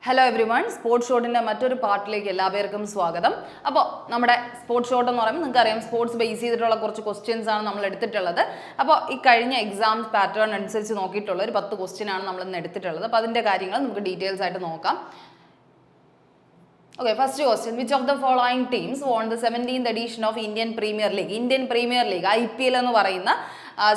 Hello every one, sports ഷോട്ടിൻ്റെ മറ്റൊരു പാർട്ടിലേക്ക് എല്ലാവർക്കും സ്വാഗതം. അപ്പോൾ നമ്മുടെ സ്പോർട്സ് ഷോട്ട് എന്ന് പറയുമ്പോൾ നിങ്ങൾക്കറിയാം സ്പോർട്സ് ബേസ് ചെയ്തിട്ടുള്ള കുറച്ച് ക്വസ്റ്റ്യൻസ് ആണ് നമ്മൾ എടുത്തിട്ടുള്ളത്. അപ്പോൾ ഈ കഴിഞ്ഞ എക്സാം പാറ്റേൺ അനുസരിച്ച് നോക്കിയിട്ടുള്ള ഒരു 10 ക്വസ്റ്റ്യൻ ആണ് നമ്മൾ ഇന്ന് എടുത്തിട്ടുള്ളത്. അപ്പോൾ അതിൻ്റെ കാര്യങ്ങൾ നമുക്ക് ഡീറ്റെയിൽസ് ആയിട്ട് നോക്കാം. Okay, first question. Which of the following teams won the 17th edition of Indian Premier League? Indian Premier League, IPL എന്ന് പറയുന്ന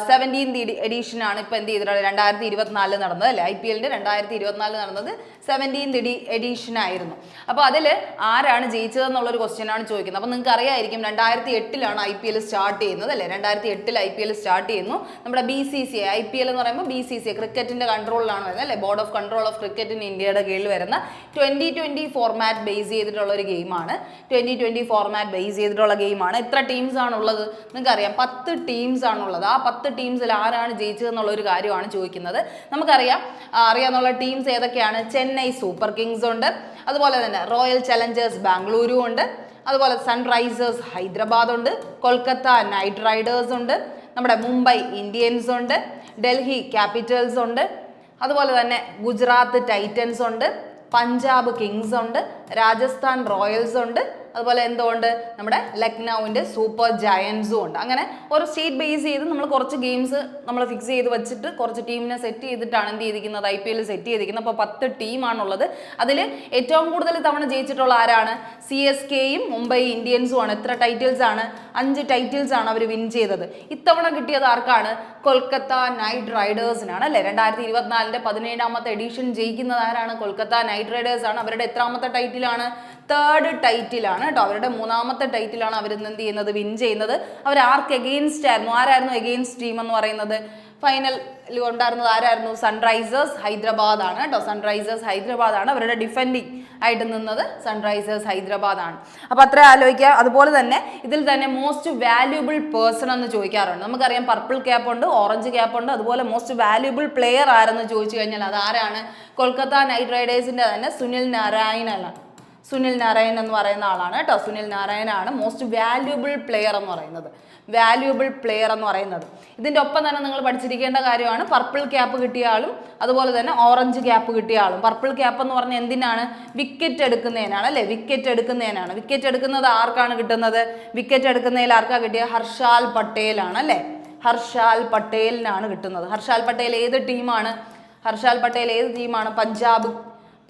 17th എഡിഷൻ ആണ് ഇപ്പോൾ എന്ത് ചെയ്തിട്ടുള്ളത് 2024 നടന്നത് അല്ലേ. IPL 2024 നടന്നത് 17th എഡിഷൻ ആയിരുന്നു. അപ്പോൾ അതിൽ ആരാണ് ജയിച്ചതെന്നുള്ളൊരു ക്വസ്റ്റ്യൻ ആണ് ചോദിക്കുന്നത്. അപ്പോൾ നിങ്ങൾക്ക് അറിയായിരിക്കും 2008 IPL സ്റ്റാർട്ട് ചെയ്യുന്നത് അല്ലേ. 2008 IPL സ്റ്റാർട്ട് ചെയ്യുന്നു. നമ്മുടെ BCCI IPL എന്ന് പറയുമ്പോൾ BCCI ക്രിക്കറ്റിൻ്റെ കൺട്രോളിലാണ് വരുന്നത് അല്ലേ. Board of control of cricket in ഇന്ത്യയുടെ കീഴിൽ വരുന്ന 2020 ഫോർമാറ്റ് ബേസ് ചെയ്തിട്ടുള്ള ഒരു ഗെയിമാണ്. 2020 ഫോർമാറ്റ് ബേസ് ചെയ്തിട്ടുള്ള ഗെയിമാണ്. എത്ര ടീംസ് ആണുള്ളത് നിങ്ങൾക്കറിയാം, 10 ടീംസ് ആണുള്ളത്. ആ 10 ടീംസിൽ ആരാണ് ജയിച്ചതെന്നുള്ള ഒരു കാര്യമാണ് ചോദിക്കുന്നത്. അറിയാവുന്ന ടീംസ് ഏതൊക്കെയാണ്? ചെന്നൈ സൂപ്പർ കിങ്സ് ഉണ്ട്, അതുപോലെ തന്നെ റോയൽ ചലഞ്ചേഴ്സ് ബാംഗ്ലൂരു ഉണ്ട്, അതുപോലെ സൺറൈസേഴ്സ് ഹൈദരാബാദ് ഉണ്ട്, കൊൽക്കത്ത നൈറ്റ് റൈഡേഴ്സ് ഉണ്ട്, നമ്മുടെ മുംബൈ ഇന്ത്യൻസ് ഉണ്ട്, ഡൽഹി ക്യാപിറ്റൽസ് ഉണ്ട്, അതുപോലെ തന്നെ ഗുജറാത്ത് ടൈറ്റൻസ് ഉണ്ട്, പഞ്ചാബ് കിങ്സ് ഉണ്ട്, രാജസ്ഥാൻ റോയൽസ് ഉണ്ട്, അതുപോലെ എന്തുകൊണ്ട് നമ്മുടെ ലക്നൌവിൻ്റെ സൂപ്പർ ജയൻസും ഉണ്ട്. അങ്ങനെ ഒരു സ്റ്റേറ്റ് ബേസ് ചെയ്ത് നമ്മൾ കുറച്ച് ഗെയിംസ് നമ്മൾ ഫിക്സ് ചെയ്ത് വെച്ചിട്ട് കുറച്ച് ടീമിനെ സെറ്റ് ചെയ്തിട്ടാണ് എന്ത് ചെയ്തിരിക്കുന്നത്, IPL സെറ്റ് ചെയ്തിരിക്കുന്നത്. അപ്പോൾ 10 ടീമാണുള്ളത്. അതിൽ ഏറ്റവും കൂടുതൽ തവണ ജയിച്ചിട്ടുള്ള ആരാണ്? CSKയും മുംബൈ ഇന്ത്യൻസും ആണ്. എത്ര ടൈറ്റിൽസ് ആണ്? 5 ടൈറ്റിൽസ് ആണ് അവർ വിൻ ചെയ്തത്. ഇത്തവണ കിട്ടിയത് ആർക്കാണ്? കൊൽക്കത്ത നൈറ്റ് റൈഡേഴ്സിനാണ് അല്ലേ. 2024 17ാമത്തെ എഡിഷൻ ജയിക്കുന്നത് ആരാണ്? കൊൽക്കത്ത നൈറ്റ് റൈഡേഴ്സ് ആണ്. അവരുടെ എത്രാമത്തെ ടൈറ്റിലാണ്? 3rd ടൈറ്റിലാണ് കേട്ടോ. അവരുടെ 3ാമത്തെ ടൈറ്റിലാണ് അവർ എന്ത് ചെയ്യുന്നത്, വിൻ ചെയ്യുന്നത്. അവർ ആർക്ക് എഗെയിൻസ്റ്റ് ആയിരുന്നു? ആരായിരുന്നു എഗെയിൻസ്റ്റ് ടീം എന്ന് പറയുന്നത്? ഫൈനലിൽ ഉണ്ടായിരുന്നത് ആരായിരുന്നു? സൺറൈസേഴ്സ് ഹൈദരാബാദ് ആണ് കേട്ടോ. സൺറൈസേഴ്സ് ഹൈദരാബാദ് ആണ് അവരുടെ ഡിഫെൻഡിങ് ആയിട്ട് നിന്നത്. സൺറൈസേഴ്സ് ഹൈദരാബാദ് ആണ്. അപ്പോൾ അത്ര ആലോചിക്കുക. അതുപോലെ തന്നെ ഇതിൽ തന്നെ മോസ്റ്റ് വാല്യൂബിൾ പേഴ്സൺ എന്ന് ചോദിക്കാറുണ്ട്. നമുക്കറിയാം പർപ്പിൾ ക്യാപ്പ് ഉണ്ട്, ഓറഞ്ച് ക്യാപ്പ് ഉണ്ട്. അതുപോലെ മോസ്റ്റ് വാല്യൂബിൾ പ്ലെയർ ആരെന്ന് ചോദിച്ചു കഴിഞ്ഞാൽ അത് ആരാണ്? കൊൽക്കത്ത നൈറ്റ് റൈഡേഴ്സിൻ്റെ തന്നെ സുനിൽ നാരായണനാണ്. സുനിൽ നാരായൺ എന്ന് പറയുന്ന ആളാണ് കേട്ടോ. സുനിൽ നാരായണാണ് മോസ്റ്റ് വാല്യൂബിൾ പ്ലെയർ എന്ന് പറയുന്നത്. ഇതിൻ്റെ ഒപ്പം തന്നെ നിങ്ങൾ പഠിച്ചിരിക്കേണ്ട കാര്യമാണ് പർപ്പിൾ ക്യാപ്പ് കിട്ടിയ ആളും അതുപോലെ തന്നെ ഓറഞ്ച് ക്യാപ്പ് കിട്ടിയ ആളും. പർപ്പിൾ ക്യാപ്പ് എന്ന് പറഞ്ഞാൽ എന്തിനാണ്? വിക്കറ്റ് എടുക്കുന്നതിനാണ് അല്ലേ. വിക്കറ്റ് എടുക്കുന്നത് ആർക്കാണ് കിട്ടുന്നത്? വിക്കറ്റ് എടുക്കുന്നതിൽ ആർക്കാണ് കിട്ടിയത്? ഹർഷാൽ പട്ടേലാണ് അല്ലേ. ഹർഷാൽ പട്ടേലിനാണ് കിട്ടുന്നത്. ഹർഷാൽ പട്ടേൽ ഏത് ടീമാണ്?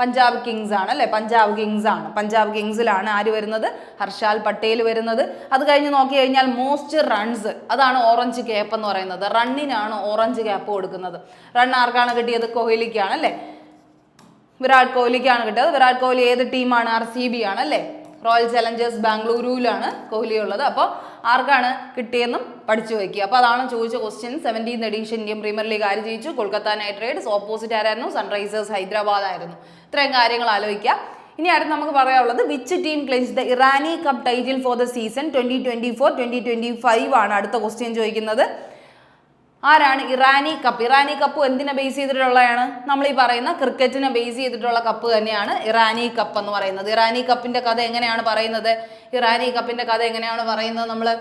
പഞ്ചാബ് കിങ്സ് ആണ് അല്ലേ. പഞ്ചാബ് കിങ്സിലാണ് ആര് വരുന്നത്? ഹർഷാൽ പട്ടേൽ വരുന്നത്. അത് കഴിഞ്ഞ് നോക്കി കഴിഞ്ഞാൽ മോസ്റ്റ് റൺസ്, അതാണ് ഓറഞ്ച് ക്യാപ്പ് എന്ന് പറയുന്നത്. റണ്ണിനാണ് ഓറഞ്ച് ക്യാപ്പ് കൊടുക്കുന്നത്. റൺ ആർക്കാണ് കിട്ടിയത്? കോഹ്ലിക്കാണ് അല്ലേ. വിരാട് കോഹ്ലിക്കാണ് കിട്ടിയത്. വിരാട് കോഹ്ലി ഏത് ടീമാണ്? RCB ആണ് അല്ലേ. റോയൽ ചലഞ്ചേഴ്സ് ബാംഗ്ലൂരുവിലാണ് കോഹ്ലി ഉള്ളത്. അപ്പോൾ ആർക്കാണ് കിട്ടിയെന്നും പഠിച്ചു വയ്ക്കുക. അപ്പോൾ അതാണ് ചോദിച്ച question. 17th edition Indian premier league ആര് ജയിച്ചു? Kolkata night Riders. ഓപ്പോസിറ്റ് ആരായിരുന്നു? സൺറൈസേഴ്സ് ഹൈദരാബാദ് ആയിരുന്നു. ഇത്രയും കാര്യങ്ങൾ ആലോചിക്കുക. ഇനി അടുത്ത് നമുക്ക് പറയാനുള്ളത് which team claims the Irani cup title for the season 2024-2025 ആണ് അടുത്ത ക്വസ്റ്റ്യൻ ചോദിക്കുന്നത്. ആരാണ് ഇറാനി കപ്പ് എന്തിനെ ബേസ് ചെയ്തിട്ടുള്ളതാണ്? നമ്മൾ ഈ പറയുന്ന ക്രിക്കറ്റിനെ ബേസ് ചെയ്തിട്ടുള്ള കപ്പ് തന്നെയാണ് ഇറാനി കപ്പ് എന്ന് പറയുന്നത്. ഇറാനി കപ്പിന്റെ കഥ എങ്ങനെയാണ് പറയുന്നത്?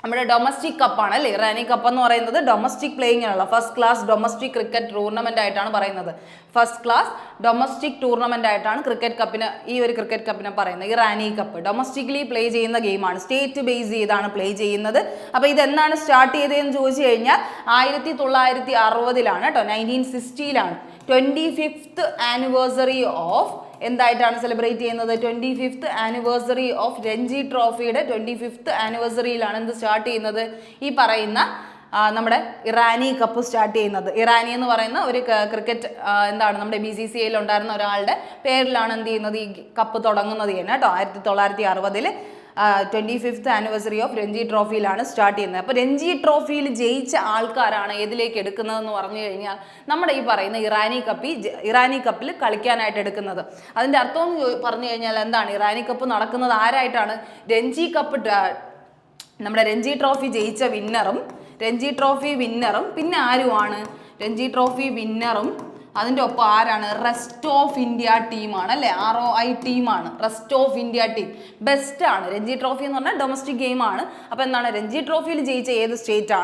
നമ്മുടെ ഡൊമസ്റ്റിക് കപ്പാണ് അല്ലേ. ഇറാനി കപ്പ് എന്ന് പറയുന്നത് ഡൊമസ്റ്റിക് പ്ലേയിങ്ങിനുള്ള first class domestic cricket tournament ആയിട്ടാണ് പറയുന്നത്. ഈ ഒരു ക്രിക്കറ്റ് കപ്പിനെ പറയുന്നത് ഇറാനി കപ്പ്. ഡൊമസ്റ്റിക്കലി പ്ലേ ചെയ്യുന്ന ഗെയിമാണ്. സ്റ്റേറ്റ് ബേസ് ചെയ്താണ് പ്ലേ ചെയ്യുന്നത്. അപ്പോൾ ഇതെന്നാണ് സ്റ്റാർട്ട് ചെയ്തതെന്ന് ചോദിച്ചു കഴിഞ്ഞാൽ 1960 കേട്ടോ. 1960 25th ആനിവേഴ്സറി ഓഫ് എന്തായിട്ടാണ് സെലിബ്രേറ്റ് ചെയ്യുന്നത്? 25th ആനിവേഴ്സറി ഓഫ് രഞ്ജി ട്രോഫിയുടെ 25th ആനിവേഴ്സറിയിലാണ് എന്ത് സ്റ്റാർട്ട് ചെയ്യുന്നത്? ഈ പറയുന്ന നമ്മുടെ ഇറാനി കപ്പ് സ്റ്റാർട്ട് ചെയ്യുന്നത്. ഇറാനി എന്ന് പറയുന്ന ഒരു ക്രിക്കറ്റ് നമ്മുടെ BCCIയിൽ ഉണ്ടായിരുന്ന ഒരാളുടെ പേരിലാണ് എന്ത് ചെയ്യുന്നത്? ഈ കപ്പ് തുടങ്ങുന്നത് തന്നെ കേട്ടോ. 1960 25th ആനിവേഴ്സറി ഓഫ് രഞ്ജി ട്രോഫിയിലാണ് സ്റ്റാർട്ട് ചെയ്യുന്നത്. അപ്പോൾ രഞ്ജി ട്രോഫിയിൽ ജയിച്ച ആൾക്കാരാണ് ഏതിലേക്ക് എടുക്കുന്നതെന്ന് പറഞ്ഞു കഴിഞ്ഞാൽ നമ്മുടെ ഈ പറയുന്ന ഇറാനി കപ്പിൽ കളിക്കാനായിട്ട് എടുക്കുന്നത്. അതിൻ്റെ അർത്ഥം പറഞ്ഞു കഴിഞ്ഞാൽ എന്താണ്? ഇറാനി കപ്പ് നടക്കുന്നത് ആരായിട്ടാണ്? നമ്മുടെ രഞ്ജി ട്രോഫി ജയിച്ച വിന്നറും പിന്നെ ആരുമാണ്? രഞ്ജി ട്രോഫി വിന്നറും അതിൻ്റെ ഒപ്പം ആരാണ്? റെസ്റ്റ് ഓഫ് ഇന്ത്യ ടീമാണ് അല്ലേ, ROI ടീമാണ്, rest of India team. Best ആണ്. രഞ്ജി ട്രോഫി എന്ന് പറഞ്ഞാൽ ഡൊമസ്റ്റിക് ഗെയിമാണ്. അപ്പോൾ എന്താണ്, രഞ്ജി ട്രോഫിയിൽ ജയിച്ച ഏത് സ്റ്റേറ്റ്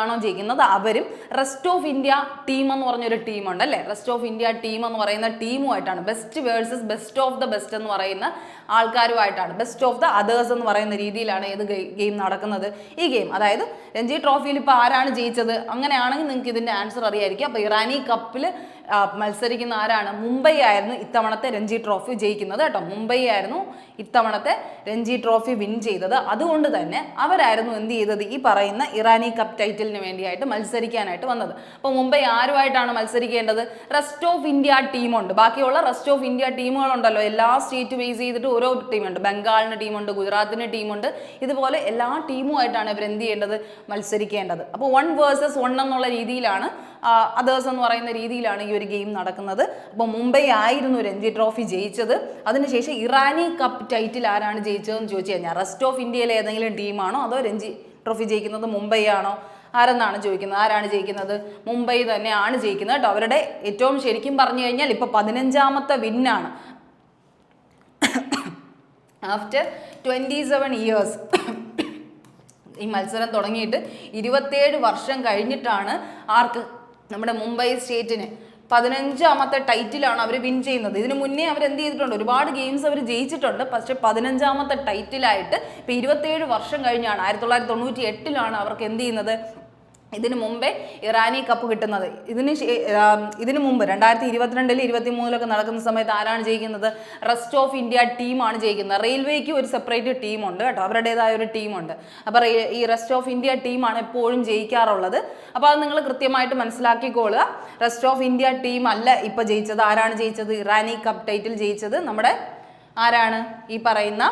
ആണോ ജയിക്കുന്നത് അവരും റെസ്റ്റ് ഓഫ് ഇന്ത്യ ടീം എന്ന് പറഞ്ഞൊരു ടീമുണ്ട് അല്ലേ, റെസ്റ്റ് ഓഫ് ഇന്ത്യ ടീം എന്ന് പറയുന്ന ടീമുമായിട്ടാണ്, best versus best of the best എന്ന് പറയുന്ന ആൾക്കാരുമായിട്ടാണ്, ബെസ്റ്റ് ഓഫ് ദ അതേഴ്സ് എന്ന് പറയുന്ന രീതിയിലാണ് ഏത് ഗെയിം നടക്കുന്നത്, ഈ ഗെയിം. അതായത് രഞ്ജി ട്രോഫിയിൽ ഇപ്പോൾ ആരാണ് ജയിച്ചത്, അങ്ങനെയാണെങ്കിൽ നിങ്ങൾക്ക് ഇതിൻ്റെ ആൻസർ അറിയായിരിക്കും. അപ്പോൾ ഇറാനി കപ്പിൽ മത്സരിക്കുന്ന ആരാണ്? മുംബൈ ആയിരുന്നു ഇത്തവണത്തെ രഞ്ജി ട്രോഫി ജയിക്കുന്നത് കേട്ടോ. മുംബൈ ആയിരുന്നു ഇത്തവണത്തെ രഞ്ജി ട്രോഫി വിൻ ചെയ്തത്. അതുകൊണ്ട് തന്നെ അവരായിരുന്നു എന്ത് ചെയ്തത്, ഈ പറയുന്ന ഇറാനി കപ്പ് ടൈറ്റിലിന് വേണ്ടിയായിട്ട് മത്സരിക്കാനായിട്ട് വന്നത്. അപ്പോൾ മുംബൈ ആരുമായിട്ടാണ് മത്സരിക്കേണ്ടത്? റെസ്റ്റ് ഓഫ് ഇന്ത്യ ടീമുണ്ട്. ബാക്കിയുള്ള റെസ്റ്റ് ഓഫ് ഇന്ത്യ ടീമുകളുണ്ടല്ലോ, എല്ലാ സ്റ്റേറ്റ് ബേസ് ചെയ്തിട്ട് ഓരോ ടീമുണ്ട്. ബംഗാളിന് ടീമുണ്ട്, ഗുജറാത്തിന് ടീമുണ്ട്, ഇതുപോലെ എല്ലാ ടീമുമായിട്ടാണ് ഇവർ എന്ത് ചെയ്യേണ്ടത്, മത്സരിക്കേണ്ടത്. അപ്പോൾ 1 വേഴ്സസ് 1 എന്നുള്ള രീതിയിലാണ്, അതേഴ്സ് എന്ന് പറയുന്ന രീതിയിലാണ് ഈ ഒരു ഗെയിം നടക്കുന്നത്. അപ്പോൾ മുംബൈ ആയിരുന്നു രഞ്ജി ട്രോഫി ജയിച്ചത്. അതിനുശേഷം ഇറാനി കപ്പ് ടൈറ്റിൽ ആരാണ് ജയിച്ചതെന്ന് ചോദിച്ചു കഴിഞ്ഞാൽ റെസ്റ്റ് ഓഫ് ഇന്ത്യയിലെ ഏതെങ്കിലും ടീമാണോ അതോ രഞ്ജി ട്രോഫി ജയിക്കുന്നത് മുംബൈ ആണോ ആരെന്നാണ് ചോദിക്കുന്നത്. ആരാണ് ജയിക്കുന്നത്? മുംബൈ തന്നെയാണ് ജയിക്കുന്നത് കേട്ടോ. അവരുടെ ഏറ്റവും ശരിക്കും പറഞ്ഞു കഴിഞ്ഞാൽ ഇപ്പോൾ 15ാമത്തെ വിന്നാണ് ആഫ്റ്റർ 27 ഇയേഴ്സ്. ഈ മത്സരം തുടങ്ങിയിട്ട് 27 വർഷം കഴിഞ്ഞിട്ടാണ് ആർക്ക്, നമ്മുടെ മുംബൈ സ്റ്റേറ്റിന് 15ാമത്തെ ടൈറ്റിലാണ് അവർ വിൻ ചെയ്യുന്നത്. ഇതിനു മുന്നേ അവർ എന്ത് ചെയ്തിട്ടുണ്ട്, ഒരുപാട് ഗെയിംസ് അവർ ജയിച്ചിട്ടുണ്ട്. പക്ഷേ 15ാമത്തെ ടൈറ്റിലായിട്ട് ഇപ്പോൾ 27 വർഷം കഴിഞ്ഞാണ്, 1998 അവർക്ക് എന്ത് ചെയ്യുന്നത്, ഇതിനു മുമ്പേ ഇറാനി കപ്പ് കിട്ടുന്നത്. ഇതിനു മുമ്പ് 2022 23 നടക്കുന്ന സമയത്ത് ആരാണ് ജയിക്കുന്നത്? റെസ്റ്റ് ഓഫ് ഇന്ത്യ ടീമാണ് ജയിക്കുന്നത്. റെയിൽവേക്ക് ഒരു സെപ്പറേറ്റ് ടീമുണ്ട് കേട്ടോ, അവരുടേതായ ഒരു ടീമുണ്ട്. അപ്പോൾ ഈ റെസ്റ്റ് ഓഫ് ഇന്ത്യ ടീമാണ് എപ്പോഴും ജയിക്കാറുള്ളത്. അപ്പോൾ അത് നിങ്ങൾ കൃത്യമായിട്ട് മനസ്സിലാക്കിക്കോളുക. റെസ്റ്റ് ഓഫ് ഇന്ത്യ ടീം അല്ല ഇപ്പോൾ ജയിച്ചത്. ആരാണ് ജയിച്ചത്? ഇറാനി കപ്പ് ടൈറ്റിൽ ജയിച്ചത് നമ്മുടെ ആരാണ്? ഈ പറയുന്ന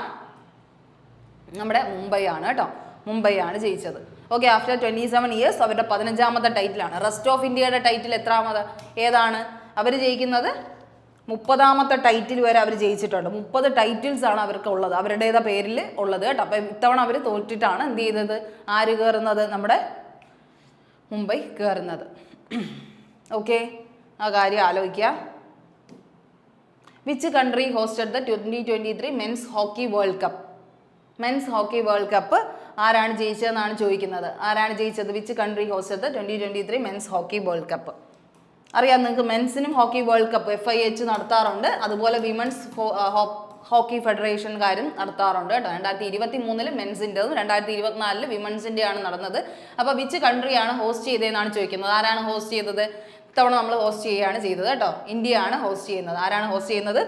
നമ്മുടെ മുംബൈ ആണ് കേട്ടോ. മുംബൈ ആണ് ജയിച്ചത്. ഓക്കെ, ആഫ്റ്റർ 27 ഇയേഴ്സ് അവരുടെ 15ാമത്തെ ടൈറ്റിലാണ്. റെസ്റ്റ് ഓഫ് ഇന്ത്യയുടെ ടൈറ്റിൽ എത്രാമത് ഏതാണ്? അവർ ജയിക്കുന്നത് 30ാമത്തെ ടൈറ്റിൽ വരെ അവർ ജയിച്ചിട്ടുണ്ട്. 30 ടൈറ്റിൽസ് ആണ് അവർക്ക് ഉള്ളത്, അവരുടേതാ പേരിൽ ഉള്ളത് കേട്ടോ. അപ്പം ഇത്തവണ അവർ തോറ്റിട്ടാണ് എന്ത് ചെയ്തത്, ആര് കയറുന്നത്? നമ്മുടെ മുംബൈ കയറുന്നത്. ഓക്കെ, ആ കാര്യം ആലോചിക്കുക. Which country hosted the 2023 men's hockey world cup? Men's hockey world cup ആരാണ് ജയിച്ചതെന്നാണ് ചോദിക്കുന്നത്. ആരാണ് ജയിച്ചത്? Which country hosted the 2023 men's hockey world cup? അറിയാം നിങ്ങൾക്ക്, മെൻസിനും ഹോക്കി വേൾഡ് കപ്പ് FIH നടത്താറുണ്ട്. അതുപോലെ വിമൻസ് ഹോക്കി ഫെഡറേഷൻകാരും നടത്താറുണ്ട് കേട്ടോ. 2023 മെൻസിൻ്റെതും 2024 വിമൻസിൻ്റെയാണ് നടന്നത്. അപ്പോൾ വിച്ച് കൺട്രിയാണ് ഹോസ്റ്റ് ചെയ്തതെന്നാണ് ചോദിക്കുന്നത്. ആരാണ് ഹോസ്റ്റ് ചെയ്തത്? ഇത്തവണ നമ്മൾ ഹോസ്റ്റ് ചെയ്യുകയാണ് ചെയ്തത് കേട്ടോ. ഇന്ത്യയാണ് ഹോസ്റ്റ് ചെയ്യുന്നത്. ആരാണ് ഹോസ്റ്റ് ചെയ്യുന്നത്?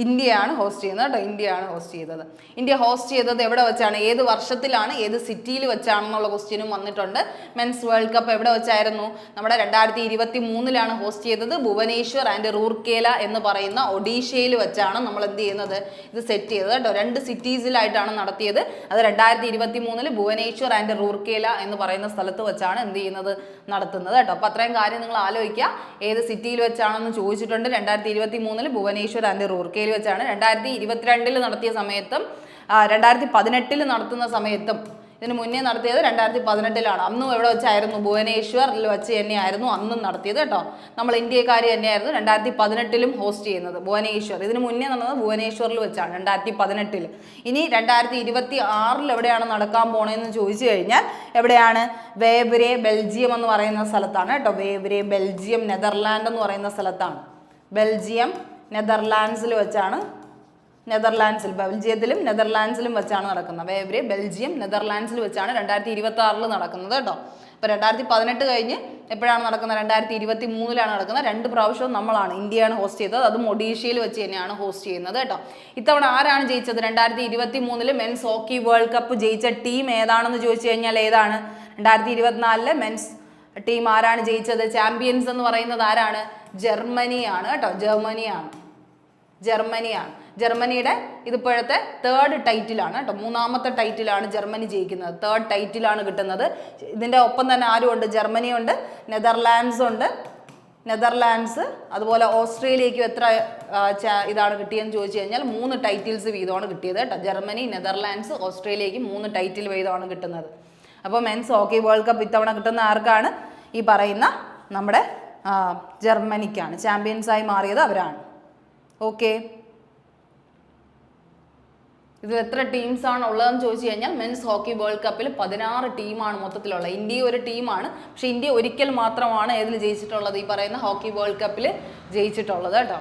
ഇന്ത്യയാണ് ഹോസ്റ്റ് ചെയ്യുന്നത് കേട്ടോ. ഇന്ത്യയാണ് ഹോസ്റ്റ് ചെയ്തത്. ഇന്ത്യ ഹോസ്റ്റ് ചെയ്തത് എവിടെ വെച്ചാണ്, ഏത് വർഷത്തിലാണ്, ഏത് സിറ്റിയിൽ വെച്ചാണെന്നുള്ള ക്വസ്റ്റ്യനും വന്നിട്ടുണ്ട്. മെൻസ് വേൾഡ് കപ്പ് എവിടെ വെച്ചായിരുന്നു? നമ്മുടെ 2023 ഹോസ്റ്റ് ചെയ്തത്. ഭുവനേശ്വർ ആൻഡ് റൂർക്കേല എന്ന് പറയുന്ന ഒഡീഷയിൽ വെച്ചാണ് നമ്മൾ എന്ത് ചെയ്യുന്നത്, ഇത് സെറ്റ് ചെയ്തത് കേട്ടോ. 2 സിറ്റീസിലായിട്ടാണ് നടത്തിയത്. അത് 2023 ഭുവനേശ്വർ ആൻഡ് റൂർക്കേല എന്ന് പറയുന്ന സ്ഥലത്ത് വെച്ചാണ് എന്ത് ചെയ്യുന്നത്, നടത്തുന്നത് കേട്ടോ. അപ്പോൾ അത്രയും കാര്യം നിങ്ങൾ ആലോചിക്കുക. ഏത് സിറ്റിയിൽ വെച്ചാണെന്ന് ചോദിച്ചിട്ടുണ്ട്. 2023 ഭുവനേശ്വർ ആൻഡ് റൂർക്കേല വെച്ചാണ്. 2022 നടത്തിയ സമയത്തും 2018 നടത്തുന്ന സമയത്തും, ഇതിന് മുന്നേ നടത്തിയത് 2018 അന്നും എവിടെ വെച്ചായിരുന്നു? ഭുവനേശ്വറിൽ വെച്ച് തന്നെയായിരുന്നു അന്നും നടത്തിയത് കേട്ടോ. നമ്മൾ ഇന്ത്യക്കാർ തന്നെയായിരുന്നു 2018 ഹോസ്റ്റ് ചെയ്യുന്നത് ഭുവനേശ്വർ. ഇതിന് മുന്നേ നടന്നത് ഭുവനേശ്വറിൽ വെച്ചാണ് 2018. ഇനി 2026 എവിടെയാണ് നടക്കാൻ പോണതെന്ന് ചോദിച്ചു കഴിഞ്ഞാൽ എവിടെയാണ്? വേവ്രെ ബെൽജിയം എന്ന് പറയുന്ന സ്ഥലത്താണ് കേട്ടോ. വേവ്രെ ബെൽജിയം, നെതർലാൻഡ് എന്ന് പറയുന്ന സ്ഥലത്താണ്. ബെൽജിയം നെതർലാൻഡ്സിൽ വെച്ചാണ്, ബെൽജിയത്തിലും നെതർലാൻഡ്സിലും വെച്ചാണ് നടക്കുന്നത്. വേവ്രെ ബെൽജിയം നെതർലാൻഡ്സിൽ വെച്ചാണ് 2026 നടക്കുന്നത് കേട്ടോ. ഇപ്പോൾ 2018 കഴിഞ്ഞ് എപ്പോഴാണ് നടക്കുന്നത്? 2023 നടക്കുന്നത്. 2 പ്രാവശ്യവും നമ്മളാണ്, ഇന്ത്യയാണ് ഹോസ്റ്റ് ചെയ്തത്. അതും ഒഡീഷയിൽ വെച്ച് തന്നെയാണ് ഹോസ്റ്റ് ചെയ്യുന്നത് കേട്ടോ. ഇത്തവണ ആരാണ് ജയിച്ചത്? 2023 മെൻസ് ഹോക്കി വേൾഡ് കപ്പ് ജയിച്ച ടീം ഏതാണെന്ന് ചോദിച്ചു കഴിഞ്ഞാൽ ഏതാണ്? 2024 മെൻസ് ടീം ആരാണ് ജയിച്ചത്? ചാമ്പ്യൻസ് എന്ന് പറയുന്നത് ആരാണ്? ജർമ്മനിയാണ് കേട്ടോ. ജർമ്മനിയാണ്. ജർമ്മനിയുടെ ഇതിപ്പോഴത്തെ 3rd ടൈറ്റിലാണ് കേട്ടോ. 3ാമത്തെ ടൈറ്റിലാണ് ജർമ്മനി ജയിക്കുന്നത്. 3rd ടൈറ്റിലാണ് കിട്ടുന്നത്. ഇതിൻ്റെ ഒപ്പം തന്നെ ആരുമുണ്ട്? ജർമ്മനിയുണ്ട്, നെതർലാൻഡ്സ് ഉണ്ട്. നെതർലാൻഡ്സ് അതുപോലെ ഓസ്ട്രേലിയയ്ക്കും എത്ര ഇതാണ് കിട്ടിയെന്ന് ചോദിച്ചു കഴിഞ്ഞാൽ 3 ടൈറ്റിൽസ് വീതമാണ് കിട്ടിയത് കേട്ടോ. ജർമ്മനി, നെതർലാൻഡ്സ്, ഓസ്ട്രേലിയയ്ക്ക് 3 ടൈറ്റിൽ വീതമാണ് കിട്ടുന്നത്. അപ്പോൾ മെൻസ് ഹോക്കി വേൾഡ് കപ്പ് ഇത്തവണ കിട്ടുന്ന ആർക്കാണ്? ഈ പറയുന്ന നമ്മുടെ ജർമ്മനിക്കാണ്. ചാമ്പ്യൻസായി മാറിയത് അവരാണ്. ഓക്കെ, ഇതിൽ എത്ര ടീംസ് ആണ് ഉള്ളതെന്ന് ചോദിച്ചു കഴിഞ്ഞാൽ മെൻസ് ഹോക്കി വേൾഡ് കപ്പിൽ 16 ടീമാണ് മൊത്തത്തിലുള്ളത്. ഇന്ത്യ ഒരു ടീമാണ്, പക്ഷെ ഇന്ത്യ ഒരിക്കൽ മാത്രമാണ് ഏതിൽ ജയിച്ചിട്ടുള്ളത്, ഈ പറയുന്ന ഹോക്കി വേൾഡ് കപ്പിൽ ജയിച്ചിട്ടുള്ളത് കേട്ടോ.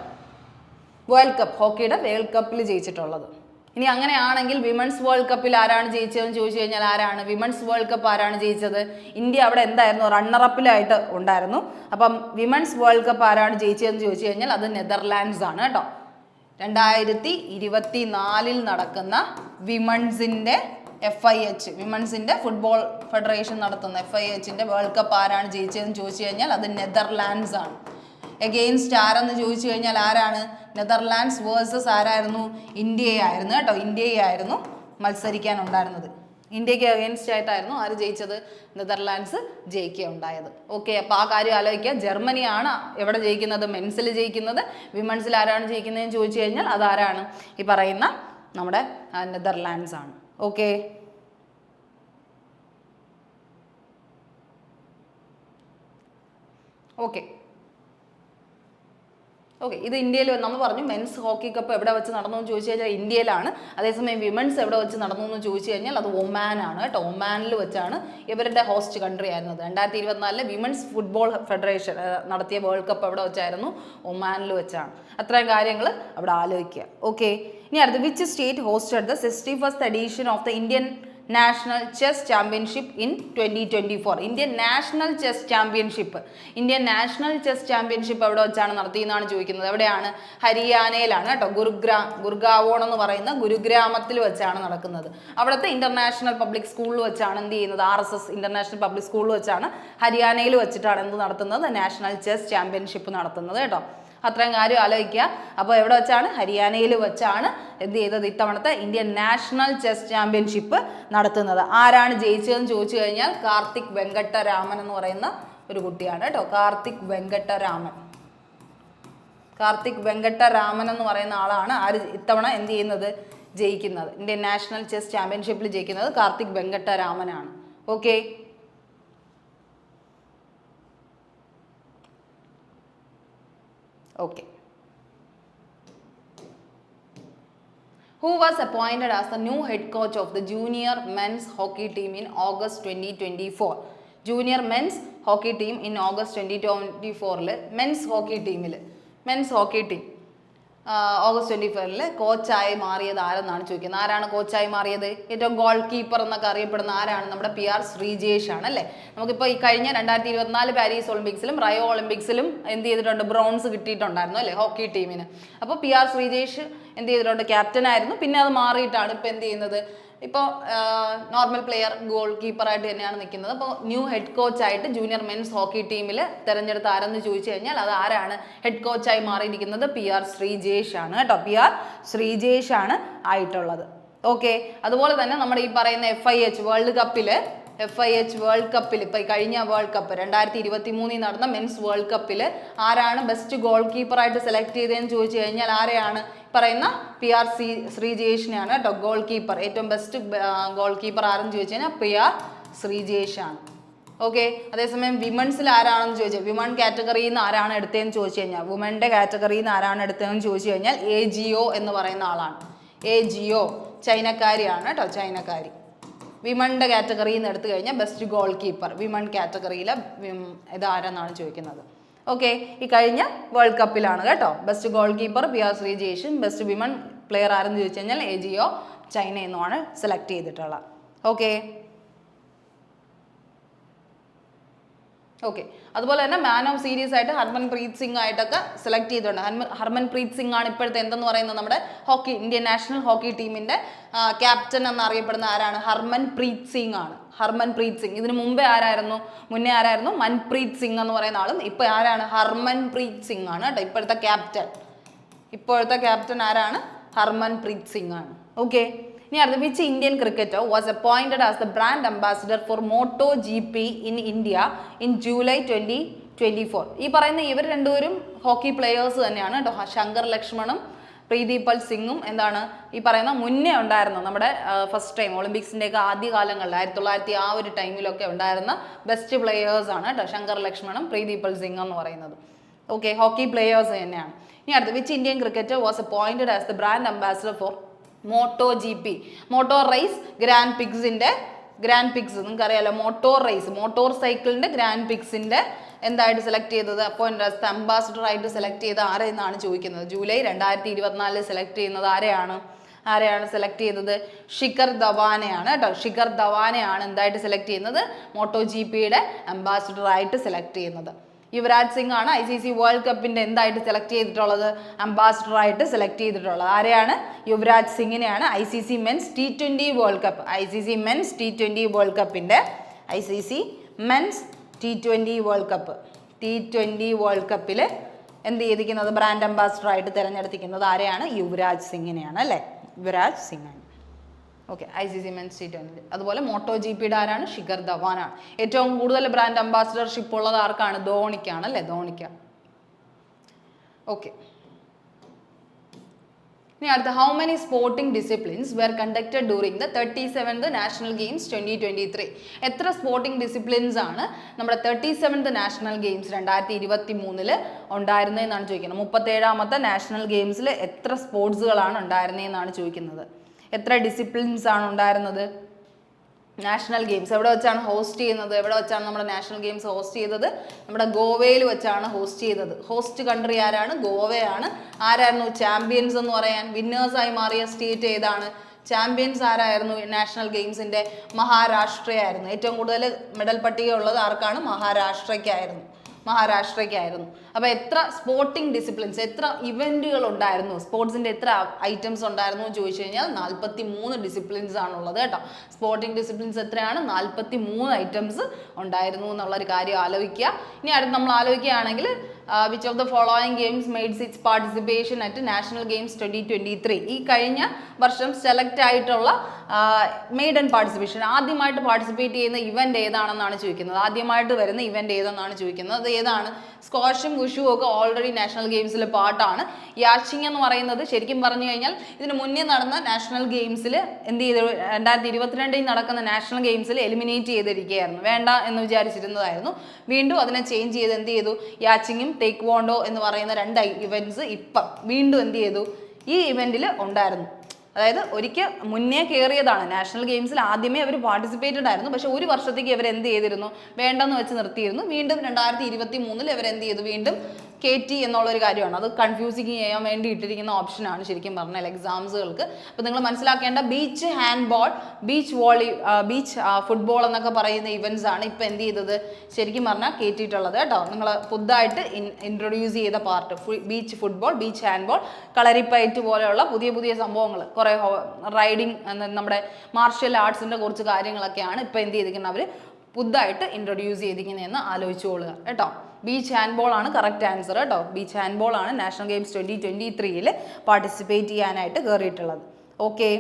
വേൾഡ് കപ്പ്, ഹോക്കിയുടെ വേൾഡ് കപ്പിൽ ജയിച്ചിട്ടുള്ളത്. ഇനി അങ്ങനെയാണെങ്കിൽ വിമൻസ് വേൾഡ് കപ്പിൽ ആരാണ് ജയിച്ചതെന്ന് ചോദിച്ചു കഴിഞ്ഞാൽ ആരാണ് വിമൻസ് വേൾഡ് കപ്പ് ആരാണ് ജയിച്ചത്? ഇന്ത്യ അവിടെ എന്തായിരുന്നു, റണ്ണറപ്പിലായിട്ട് ഉണ്ടായിരുന്നു. അപ്പം വിമൻസ് വേൾഡ് കപ്പ് ആരാണ് ജയിച്ചതെന്ന് ചോദിച്ചു കഴിഞ്ഞാൽ അത് നെതർലാൻഡ്സ് ആണ് കേട്ടോ. 2024 നടക്കുന്ന വിമൻസിൻ്റെ FIH, വിമൻസിൻ്റെ ഫുട്ബോൾ ഫെഡറേഷൻ നടത്തുന്ന FIHൻ്റെ വേൾഡ് കപ്പ് ആരാണ് ജയിച്ചതെന്ന് ചോദിച്ചു കഴിഞ്ഞാൽ അത് നെതർലാൻഡ്സ് ആണ്. എഗെയിൻസ്റ്റ് ആരെന്ന് ചോദിച്ചു കഴിഞ്ഞാൽ ആരാണ്? നെതർലാൻഡ്സ് വേഴ്സസ് ആരായിരുന്നു? ഇന്ത്യയായിരുന്നു കേട്ടോ. ഇന്ത്യയായിരുന്നു മത്സരിക്കാനുണ്ടായിരുന്നത്. ഇന്ത്യക്ക് അഗെയിൻസ്റ്റ് ആയിട്ടായിരുന്നു ആര് ജയിച്ചത്? നെതർലാൻഡ്സ് ജയിക്കുകയുണ്ടായത്. ഓക്കെ, അപ്പോൾ ആ കാര്യം ആലോചിക്കുക. ജർമ്മനിയാണ് എവിടെ ജയിക്കുന്നത്? മെൻസിൽ ജയിക്കുന്നത്. വിമൻസിൽ ആരാണ് ജയിക്കുന്നതെന്ന് ചോദിച്ചു കഴിഞ്ഞാൽ അതാരാണ്? ഈ പറയുന്ന നമ്മുടെ നെതർലാൻഡ്സ് ആണ്. ഓക്കെ, ഓക്കെ ഓക്കെ ഇത് ഇന്ത്യയിൽ നമ്മൾ പറഞ്ഞു മെൻസ് ഹോക്കി കപ്പ് എവിടെ വെച്ച് നടന്നു എന്ന് ചോദിച്ചു കഴിഞ്ഞാൽ ഇന്ത്യയിലാണ്. അതേസമയം വിമൻസ് എവിടെ വെച്ച് നടന്നു എന്ന് ചോദിച്ചു കഴിഞ്ഞാൽ അത് ഒമാനാണ് കേട്ടോ. ഒമാനിൽ വെച്ചാണ് ഇവരുടെ ഹോസ്റ്റ് കൺട്രി ആയിരുന്നത്. 2024 വിമൻസ് ഫുട്ബോൾ ഫെഡറേഷൻ നടത്തിയ വേൾഡ് കപ്പ് എവിടെ വെച്ചായിരുന്നു? ഒമാനിൽ വെച്ചാണ്. അത്രയും കാര്യങ്ങൾ അവിടെ ആലോചിക്കുക. ഓക്കെ, ഇനി അടുത്ത് which state hosted the 61st edition of the Indian national chess championship in 2024? Indian national chess championship എവിടെ വെച്ചാണ് നടത്തിയെന്നാണ് ചോദിക്കുന്നത്. എവിടെയാണ്? ഹരിയാനയിലാണ് കേട്ടോ. ഗുർഗാവോൺ എന്ന് പറയുന്ന ഗുരുഗ്രാമത്തിൽ വെച്ചാണ് നടക്കുന്നത്. അവിടുത്തെ ഇന്റർനാഷണൽ പബ്ലിക് സ്കൂളിൽ വെച്ചാണ് എന്ത് ചെയ്യുന്നത്? RSS ഇന്റർനാഷണൽ പബ്ലിക് സ്കൂളിൽ വെച്ചാണ് ഹരിയാനയിൽ വെച്ചിട്ടാണ് എന്ത് നടത്തുന്നത്? നാഷണൽ ചെസ് ചാമ്പ്യൻഷിപ്പ് നടത്തുന്നത് കേട്ടോ. അത്രയും കാര്യം ആലോചിക്കുക. അപ്പോൾ എവിടെ വെച്ചാണ്? ഹരിയാനയിൽ വെച്ചാണ് എന്ത് ചെയ്തത്? ഇത്തവണത്തെ ഇന്ത്യൻ നാഷണൽ ചെസ് ചാമ്പ്യൻഷിപ്പ് നടത്തുന്നത്. ആരാണ് ജയിച്ചതെന്ന് ചോദിച്ചു കഴിഞ്ഞാൽ കാർത്തിക് വെങ്കട്ടരാമൻ എന്ന് പറയുന്ന ഒരു കുട്ടിയാണ് കേട്ടോ. കാർത്തിക് വെങ്കട്ടരാമൻ എന്ന് പറയുന്ന ആളാണ് ആര് ഇത്തവണ എന്ത് ചെയ്യുന്നത്? ജയിക്കുന്നത്. ഇന്ത്യൻ നാഷണൽ ചെസ് ചാമ്പ്യൻഷിപ്പിൽ ജയിക്കുന്നത് കാർത്തിക് വെങ്കട്ടരാമനാണ്. Okay, okay. Who was appointed as the new head coach of the junior men's hockey team in August 2024? Junior men's hockey team in August 2024 men's hockey team August 24 കോച്ചായി മാറിയത് ആരെന്നാണ് ചോദിക്കുന്നത്. ആരാണ് കോച്ചായി മാറിയത്? ഏറ്റവും goal keeper എന്നൊക്കെ അറിയപ്പെടുന്ന ആരാണ്? നമ്മുടെ PR ശ്രീജേഷ് ആണ് അല്ലേ. നമുക്കിപ്പോൾ ഈ കഴിഞ്ഞ 2024 പാരീസ് ഒളിമ്പിക്സിലും റയോ ഒളിമ്പിക്സിലും എന്ത് ചെയ്തിട്ടുണ്ട്? ബ്രോൺസ് കിട്ടിയിട്ടുണ്ടായിരുന്നു അല്ലേ ഹോക്കി ടീമിന്. അപ്പോൾ PR ശ്രീജേഷ് എന്ത് ചെയ്തിട്ടുണ്ട്? ക്യാപ്റ്റൻ ആയിരുന്നു. പിന്നെ അത് മാറിയിട്ടാണ് ഇപ്പോൾ എന്ത് ചെയ്യുന്നത്? ഇപ്പോൾ നോർമൽ പ്ലെയർ ഗോൾ കീപ്പറായിട്ട് തന്നെയാണ് നിൽക്കുന്നത്. അപ്പോൾ ന്യൂ ഹെഡ് കോച്ചായിട്ട് ജൂനിയർ മെൻസ് ഹോക്കി ടീമിൽ തിരഞ്ഞെടുത്ത ആരെന്ന് ചോദിച്ചു കഴിഞ്ഞാൽ അത് ആരാണ്? ഹെഡ് കോച്ചായി മാറിയിരിക്കുന്നത് PR ശ്രീജേഷ് ആണ് കേട്ടോ. PR ശ്രീജേഷ് ആണ് ആയിട്ടുള്ളത്. ഓക്കെ, അതുപോലെ തന്നെ നമ്മുടെ ഈ പറയുന്ന FIH വേൾഡ് കപ്പിൽ ഇപ്പോൾ കഴിഞ്ഞ വേൾഡ് കപ്പ് 2023 നടന്ന മെൻസ് വേൾഡ് കപ്പിൽ ആരാണ് ബെസ്റ്റ് ഗോൾ കീപ്പറായിട്ട് സെലക്ട് ചെയ്തതെന്ന് ചോദിച്ചു കഴിഞ്ഞാൽ ആരെയാണ്? പറയുന്ന PR ശ്രീജേഷിനെയാണ് കേട്ടോ. ഗോൾ കീപ്പർ, ഏറ്റവും ബെസ്റ്റ് ഗോൾ കീപ്പർ ആരെന്ന് ചോദിച്ചു കഴിഞ്ഞാൽ PR ശ്രീജേഷ് ആണ്. ഓക്കെ, അതേസമയം വിമൻസിൽ ആരാണെന്ന് ചോദിച്ചാൽ വിമൺ കാറ്റഗറിയിൽ നിന്ന് ആരാണ് എടുത്തതെന്ന് ചോദിച്ചു കഴിഞ്ഞാൽ വുമൻ്റെ കാറ്റഗറിയിൽ നിന്ന് ആരാണ് എടുത്തതെന്ന് ചോദിച്ചു കഴിഞ്ഞാൽ AGO എന്ന് പറയുന്ന ആളാണ്. AGO ചൈനക്കാരിയാണ് കേട്ടോ. ചൈനക്കാരി. വിമൻ്റെ കാറ്റഗറിയിൽ നിന്ന് എടുത്തു കഴിഞ്ഞാൽ ബെസ്റ്റ് ഗോൾ കീപ്പർ വിമൺ കാറ്റഗറിയിലെ ഇതാരെന്നാണ് ചോദിക്കുന്നത്. ഓക്കെ, ഈ കഴിഞ്ഞ വേൾഡ് കപ്പിലാണ് കേട്ടോ. ബെസ്റ്റ് ഗോൾ കീപ്പർ PR ശ്രീജേഷും ബെസ്റ്റ് വിമൺ പ്ലെയർ ആരെന്ന് ചോദിച്ചു കഴിഞ്ഞാൽ AGO ചൈന എന്നുമാണ് സെലക്ട് ചെയ്തിട്ടുള്ളത്. ഓക്കെ, അതുപോലെ തന്നെ മാൻ ഓഫ് സീരീസ് ആയിട്ട് ഹർമൻപ്രീത് സിംഗ് ആയിട്ടൊക്കെ സെലക്ട് ചെയ്തിട്ടുണ്ട്. ഹർമൻപ്രീത് സിംഗ് ആണ് ഇപ്പോഴത്തെ എന്തെന്ന് പറയുന്നത് നമ്മുടെ ഹോക്കി ഇന്ത്യൻ നാഷണൽ ഹോക്കി ടീമിന്റെ ക്യാപ്റ്റൻ എന്നറിയപ്പെടുന്ന ആരാണ്? ഹർമൻപ്രീത് സിംഗ് ആണ്. ഹർമൻപ്രീത് സിംഗ്. ഇതിന് മുന്നേ ആരായിരുന്നു? മൻപ്രീത് സിംഗ് എന്ന് പറയുന്ന ആളും. ഇപ്പോൾ ആരാണ്? ഹർമൻപ്രീത് സിംഗ് ആണ് കേട്ടോ ഇപ്പോഴത്തെ ക്യാപ്റ്റൻ ആരാണ്? ഹർമൻപ്രീത് സിംഗ് ആണ്. ഓക്കെ, ഇനി അടുത്ത which Indian cricketer was appointed as the brand ambassador for MotoGP in India in July 2024? ഈ പറയുന്ന ഇവർ രണ്ടുപേരും ഹോക്കി പ്ലെയേഴ്സ് തന്നെയാണ് കേട്ടോ. ശങ്കർ ലക്ഷ്മണും പ്രീതിപൽ സിംഗും എന്താണ് ഈ പറയുന്ന മുന്നേ ഉണ്ടായിരുന്നു നമ്മുടെ ഫസ്റ്റ് ടൈം ഒളിമ്പിക്സിൻ്റെയൊക്കെ ആദ്യ കാലങ്ങളിൽ 1900 ആ ഒരു ടൈമിലൊക്കെ ഉണ്ടായിരുന്ന ബെസ്റ്റ് പ്ലെയേഴ്സ് ആണ് കേട്ടോ ശങ്കർ ലക്ഷ്മണും പ്രീതിപൽ സിംഗ് എന്ന് പറയുന്നത്. ഓക്കെ, ഹോക്കി പ്ലെയേഴ്സ് തന്നെയാണ്. ഇനി അടുത്ത് which Indian cricketer was appointed as the brand ambassador for MotoGP motor race grand പിക്സിൻ്റെ നിങ്ങൾക്ക് അറിയാലോ മോട്ടോർ റേസ് മോട്ടോർ സൈക്കിളിൻ്റെ ഗ്രാൻഡ് പിക്സിൻ്റെ എന്തായിട്ട് സെലക്ട് ചെയ്തത് അപ്പോയിന്റ് ആസ് ദ അംബാസിഡർ ആയിട്ട് സെലക്ട് ചെയ്ത ആരെന്നാണ് ചോദിക്കുന്നത്. ജൂലൈ 2024 സെലക്ട് ചെയ്യുന്നത് ആരെയാണ് സെലക്ട് ചെയ്തത്? ശിഖർ ധവാനെയാണ് കേട്ടോ. ശിഖർ ധവാനെയാണ് എന്തായിട്ട് സെലക്ട് ചെയ്യുന്നത്? MotoGPയുടെ അംബാസിഡർ ആയിട്ട് സെലക്ട് ചെയ്യുന്നത്. യുവരാജ് സിംഗ് ആണ് ICC വേൾഡ് കപ്പിന്റെ എന്തായിട്ട് സെലക്ട് ചെയ്തിട്ടുള്ളത്? അംബാസിഡർ ആയിട്ട് സെലക്ട് ചെയ്തിട്ടുള്ളത്. ആരെയാണ്? യുവരാജ് സിംഗിനെയാണ്. ICC men's T20 world cup men's T20 world കപ്പിന്റെ മെൻസ് T20 വേൾഡ് കപ്പിൽ എന്ത് ചെയ്തിരിക്കുന്നത്? ബ്രാൻഡ് അംബാസിഡർ ആയിട്ട് തിരഞ്ഞെടുത്തിരിക്കുന്നത് ആരെയാണ്? യുവരാജ് സിംഗിനെയാണ് അല്ലേ? യുവരാജ് സിംഗ് ആണ്. Okay, ICC men's T20. അതുപോലെ MotoGPയുടെ ആരാണ്? ശിഖർ ധവാനാണ്. ഏറ്റവും കൂടുതൽ ബ്രാൻഡ് അംബാസിഡർഷിപ്പ് ഉള്ളത് ആർക്കാണ്? ധോണിക്കാണ് അല്ലേ? ധോണിക്ക. ഓക്കെ, ഇനി അടുത്ത how many sporting disciplines were conducted during the 37th national games 2023? എത്ര സ്പോർട്ടിംഗ് ഡിസിപ്ലിൻസ് ആണ് നമ്മുടെ 37th നാഷണൽ ഗെയിംസ് 2023 ഉണ്ടായിരുന്നതെന്നാണ് ചോദിക്കുന്നത്. 37ാമത്തെ നാഷണൽ ഗെയിംസിൽ എത്ര സ്പോർട്സുകളാണ് ഉണ്ടായിരുന്നതെന്നാണ് ചോദിക്കുന്നത്. എത്ര ഡിസിപ്ലിൻസ് ആണ് ഉണ്ടായിരുന്നത്? നാഷണൽ ഗെയിംസ് എവിടെ വെച്ചാണ് ഹോസ്റ്റ് ചെയ്യുന്നത്? എവിടെ വെച്ചാണ് നമ്മുടെ നാഷണൽ ഗെയിംസ് ഹോസ്റ്റ് ചെയ്തത്? നമ്മുടെ ഗോവയിൽ വെച്ചാണ് ഹോസ്റ്റ് ചെയ്തത്. ഹോസ്റ്റ് കൺട്രി ആരാണ്? ഗോവയാണ്. ആരായിരുന്നു ചാമ്പ്യൻസ് എന്ന് പറയാൻ? വിന്നേഴ്സായി മാറിയ സ്റ്റേറ്റ് ഏതാണ്? ചാമ്പ്യൻസ് ആരായിരുന്നു നാഷണൽ ഗെയിംസിന്റെ? മഹാരാഷ്ട്രയായിരുന്നു. ഏറ്റവും കൂടുതൽ മെഡൽ പട്ടിക ഉള്ളത് ആർക്കാണ്? മഹാരാഷ്ട്രയ്ക്കായിരുന്നു. അപ്പോൾ എത്ര സ്പോർട്ടിംഗ് ഡിസിപ്ലിൻസ്, എത്ര ഇവന്റുകൾ ഉണ്ടായിരുന്നു, സ്പോർട്സിന്റെ എത്ര ഐറ്റംസ് ഉണ്ടായിരുന്നു എന്ന് ചോദിച്ചു കഴിഞ്ഞാൽ 43 ഡിസിപ്ലിൻസ് ആണുള്ളത് കേട്ടോ. സ്പോർട്ടിംഗ് ഡിസിപ്ലിൻസ് എത്രയാണ്? 43 ഐറ്റംസ് ഉണ്ടായിരുന്നു എന്നുള്ളൊരു കാര്യം ആലോചിക്കുക. ഇനി അടുത്ത് നമ്മൾ ആലോചിക്കുകയാണെങ്കിൽ which of the following games made its participation at national games 2023? ഈ കഴിഞ്ഞ വർഷം സെലക്ട് ആയിട്ടുള്ള മെയ്ഡൻ പാർട്ടിസിപ്പേഷൻ ആദ്യമായിട്ട് പാർട്ടിസിപ്പേറ്റ് ചെയ്യുന്ന ഇവന്റ് ഏതാണെന്നാണ് ചോദിക്കുന്നത്. ആദ്യമായിട്ട് വരുന്ന ഇവന്റ് ഏതെന്നാണ് ചോദിക്കുന്നത്. അത് ഏതാണ്? സ്ക്വാഷും വുഷും ഒക്കെ ഓൾറെഡി നാഷണൽ ഗെയിംസിലെ പാർട്ടാണ്. യാച്ചിങ് എന്ന് പറയുന്നത് ശരിക്കും പറഞ്ഞു കഴിഞ്ഞാൽ ഇതിന് മുന്നേ നടന്ന നാഷണൽ ഗെയിംസിൽ എന്ത് ചെയ്തു? 2022 നടക്കുന്ന നാഷണൽ ഗെയിംസിൽ എലിമിനേറ്റ് ചെയ്തിരിക്കുകയായിരുന്നു. വേണ്ട എന്ന് വിചാരിച്ചിരുന്നതായിരുന്നു. വീണ്ടും അതിനെ ചേഞ്ച് ചെയ്ത് എന്ത് ചെയ്തു? യാച്ചിങ്ങും ടേക്വോണ്ടോ എന്ന് പറയുന്ന 2 ഇവന്റ്സ് ഇപ്പം വീണ്ടും എന്ത് ചെയ്തു? ഈ ഇവന്റിൽ ഉണ്ടായിരുന്നു. അതായത് ഒരിക്കൽ മുന്നേ കയറിയതാണ് നാഷണൽ ഗെയിംസിൽ. ആദ്യമേ അവർ പാർട്ടിസിപ്പേറ്റഡ് ആയിരുന്നു. പക്ഷെ ഒരു വർഷത്തേക്ക് ഇവർ എന്ത് ചെയ്തിരുന്നു? വേണ്ടെന്ന് വെച്ച് നിർത്തിയിരുന്നു. വീണ്ടും 2023 ഇവർ എന്ത് ചെയ്തു? വീണ്ടും KT എന്നുള്ളൊരു കാര്യമാണ്. അത് കൺഫ്യൂസിങ് ചെയ്യാൻ വേണ്ടി ഇട്ടിരിക്കുന്ന ഓപ്ഷനാണ് ശരിക്കും പറഞ്ഞാൽ എക്സാംസുകൾക്ക്. അപ്പോൾ നിങ്ങൾ മനസ്സിലാക്കേണ്ട ബീച്ച് ഹാൻഡ്ബോൾ, ബീച്ച് ഫുട്ബോൾ എന്നൊക്കെ പറയുന്ന ഇവൻറ്റ്സ് ആണ് ഇപ്പം എന്ത് ചെയ്തത്? ശരിക്കും പറഞ്ഞാൽ കയറ്റിയിട്ടുള്ളത് കേട്ടോ. നിങ്ങൾ പുതുതായിട്ട് ഇൻട്രൊഡ്യൂസ് ചെയ്ത part beach football, beach handball, Kalaripayattu പോലെയുള്ള പുതിയ സംഭവങ്ങൾ, കുറേ റൈഡിങ്, നമ്മുടെ മാർഷ്യൽ ആർട്സിൻ്റെ കുറച്ച് കാര്യങ്ങളൊക്കെയാണ് ഇപ്പം എന്ത് ചെയ്തിരിക്കുന്നത്? അവർ പുതുതായിട്ട് ഇൻട്രൊഡ്യൂസ് ചെയ്തിരിക്കുന്നതെന്ന് ആലോചിച്ചോളുക കേട്ടോ. ബീച്ച് ഹാൻഡ്ബോൾ ആണ് കറക്റ്റ് ആൻസർ കേട്ടോ. ബീച്ച് ഹാൻഡ്ബോൾ ആണ് നാഷണൽ ഗെയിംസ് 2023 പാർട്ടിസിപ്പേറ്റ് ചെയ്യാനായിട്ട് കയറിയിട്ടുള്ളത്. Okay,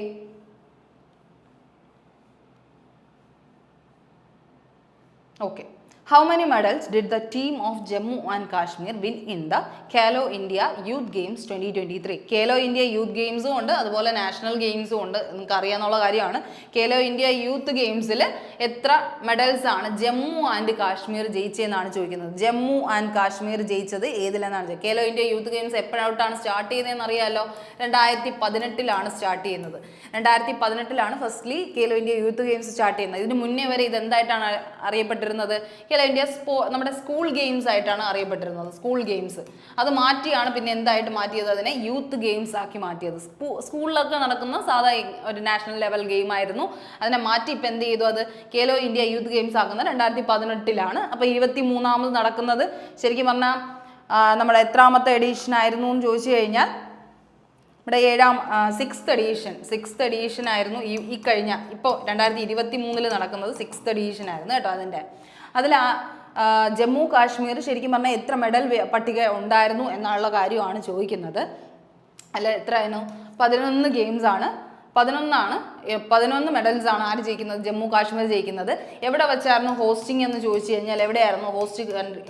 How many medals did the team of Jammu and Kashmir win in the Khelo India Youth Games 2023? Khelo India Youth Games ഉണ്ട്, അതുപോലെ national ഗെയിംസും ഉണ്ട്. നിങ്ങൾക്ക് അറിയാവുന്ന കാര്യമാണ്. Khelo India Youth Gamesൽ എത്ര മെഡൽസ് ആണ് ജമ്മു ആൻഡ് കാശ്മീർ ജയിച്ചതെന്നാണ് ചോദിക്കുന്നത്. ജമ്മു ആൻഡ് കാശ്മീർ ജയിച്ചത് ഏതിലെന്നാണ്? Khelo India Youth Games എപ്പോഴായിട്ടാണ് സ്റ്റാർട്ട് ചെയ്തതെന്ന് അറിയാമല്ലോ? 2018 സ്റ്റാർട്ട് ചെയ്യുന്നത്. 2018 firstly Khelo India Youth Games start ചെയ്യുന്നത്. ഇതിന് മുന്നേ വരെ ഇത് എന്തായിട്ടാണ് അറിയപ്പെട്ടിരുന്നത്? ഇന്ത്യ നമ്മുടെ സ്കൂൾ ഗെയിംസ് ആയിട്ടാണ് അറിയപ്പെട്ടിരുന്നത്. സ്കൂൾ ഗെയിംസ് അത് മാറ്റിയാണ് പിന്നെ എന്തായിട്ട് മാറ്റിയത്? അതിനെ യൂത്ത് ഗെയിംസ് ആക്കി മാറ്റിയത്. സ്കൂളിലൊക്കെ നടക്കുന്ന സാധാ ഒരു നാഷണൽ ലെവൽ ഗെയിം ആയിരുന്നു. അതിനെ മാറ്റി ഇപ്പം എന്ത് ചെയ്തു? അത് Khelo India Youth Games ആക്കുന്നത് 2018. അപ്പോൾ 23ാമത് നടക്കുന്നത് ശരിക്കും പറഞ്ഞാൽ നമ്മുടെ എത്രാമത്തെ എഡീഷൻ ആയിരുന്നു എന്ന് ചോദിച്ചു കഴിഞ്ഞാൽ നമ്മുടെ 6th എഡീഷൻ ആയിരുന്നു. ഈ കഴിഞ്ഞ ഇപ്പോൾ 2023 നടക്കുന്നത് 6th എഡീഷൻ ആയിരുന്നു കേട്ടോ. അതിൽ ജമ്മു കാശ്മീർ ശരിക്കും പറഞ്ഞാൽ എത്ര മെഡൽ പട്ടിക ഉണ്ടായിരുന്നു എന്നുള്ള കാര്യമാണ് ചോദിക്കുന്നത്. അല്ല, എത്രയായിരുന്നു? 11 ഗെയിംസ് ആണ്. 11 11 മെഡൽസ് ആണ് ആര് ജയിക്കുന്നത്? ജമ്മു കാശ്മീർ ജയിക്കുന്നത്. എവിടെ വെച്ചായിരുന്നു ഹോസ്റ്റിംഗ് എന്ന് ചോദിച്ചു കഴിഞ്ഞാൽ എവിടെയായിരുന്നു